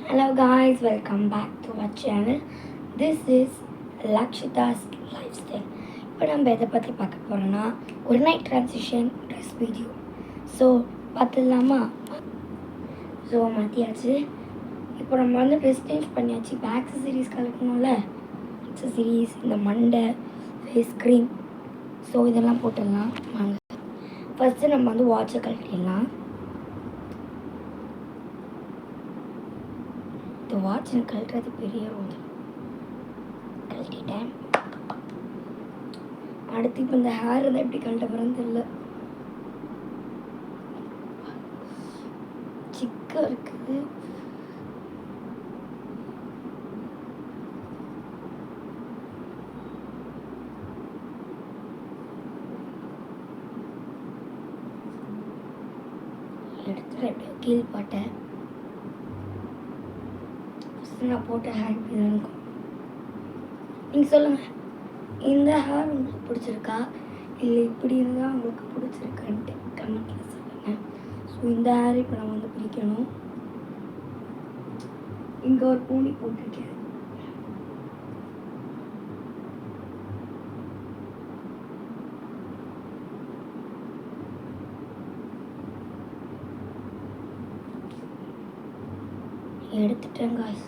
Hello guys, welcome back to our channel. This is Lakshita's Lifestyle. இப்போ நம்ம எதை பற்றி பார்க்க போகிறோன்னா ஒரு night transition dress video. So பார்த்துடலாமா? ஸோ மாற்றியாச்சு. இப்போ நம்ம வந்து ட்ரெஸ் சேஞ்ச் பண்ணியாச்சு. இப்போ ஆக்சசரிஸ் கலக்கணும்ல, ஆக்சசரிஸ் இந்த மண்டை, ஃபேஸ் க்ரீம், ஸோ இதெல்லாம் போட்டுடலாம் வாங்க. ஃபஸ்ட்டு நம்ம வந்து வாட்சை கழட்டிடலாம். இந்த வாட்ச் எனக்கு கழட்டுறது பெரிய ரோல் கழட்டிட்டேன். அடுத்து இப்போ இந்த ஹேர் தான் எப்படி கழட்ட போகிறேன்னு தெரியல. சிக்கா இருக்குது. எடுத்துட்டு எப்படியோ கீழ் பாட்டேன். நான் போட்ட ஹேர் இப்படி தான் இருக்கும். நீங்கள் சொல்லுங்கள், இந்த ஹேர் உங்களுக்கு பிடிச்சிருக்கா இல்லை இப்படி இருந்தால் உங்களுக்கு பிடிச்சிருக்கான்ட்டு கமெண்ட்டில் சொல்லுங்கள். ஸோ இந்த ஹேர் இப்போ நான் வந்து பிடிக்கணும். இங்கே ஒரு பூனி போட்டிருக்கேன். எடுத்துட்டேன் காய்ஸ்.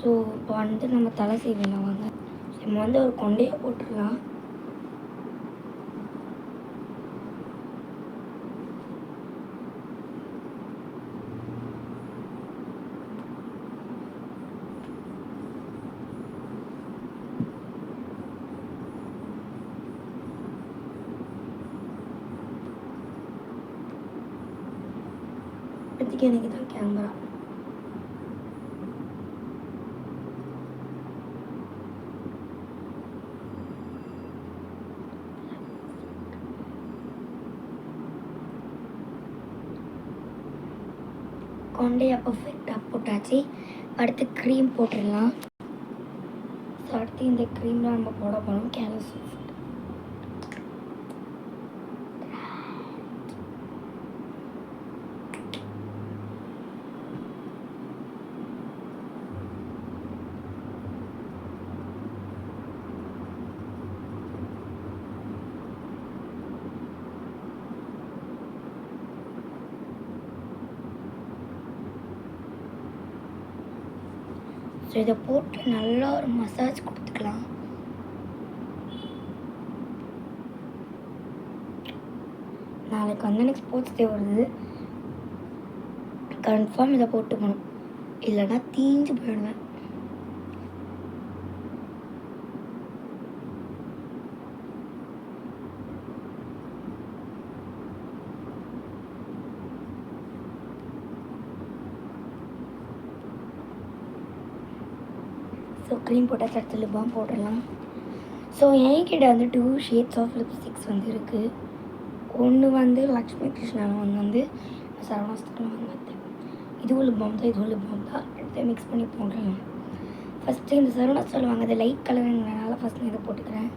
ஸோ இப்போ வந்து நம்ம தலை செய்யலாம் வாங்க. நம்ம வந்து ஒரு கொண்டையை போட்டுடலாம். இப்போதைக்கு எனக்கு தான் கேமரா. கொண்டையை பர்ஃபெக்டாக போட்டாச்சு. அடுத்து க்ரீம் போட்டுடலாம். ஸோ அடுத்து இந்த க்ரீம்லாம் நம்ம போட போகிறோம். கேலஸ் ஸோ இதை போட்டு நல்லா ஒரு மசாஜ் கொடுத்துக்கலாம். நாளைக்கு வந்து எனக்கு ஸ்போர்ட்ஸ் டே வருது. கன்ஃபார்ம் இதை போட்டு போகணும், இல்லைன்னா தீஞ்சு போயிடுவேன். ஸோ க்ரீம் போட்டால் அடுத்து லிப் பாம் போட்டுடலாம். ஸோ என்கிட்ட வந்து 2 ஷேட்ஸ் ஆஃப் லிப்ஸ்டிக்ஸ் வந்து இருக்குது. ஒன்று வந்து லக்ஷ்மி கிருஷ்ணன், ஒன்று வந்து சரவணாஸ்திரம் வந்து. இதுவும் லிப் பாம் தான், இதுவும் லிப் பாம் தான். எடுத்து மிக்ஸ் பண்ணி போட்டுடலாம். ஃபஸ்ட்டு இந்த சரவணாஸ்திரம் வாங்க, அது லைட் கலருங்கிறனால ஃபஸ்ட் நான் இதை போட்டுக்கிறேன்.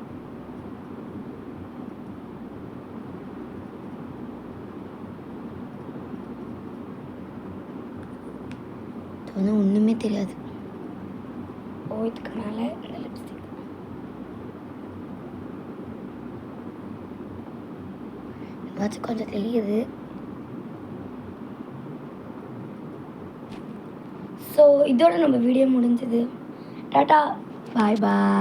இது வந்து ஒன்றுமே தெரியாது. இதுக்கு மேலே இந்த லிப்ஸ்டிக் ஏதாச்சும் கொஞ்சம் தெரியுது. ஸோ இதோட நம்ம வீடியோ முடிஞ்சது. டாட்டா, பாய் பாய்.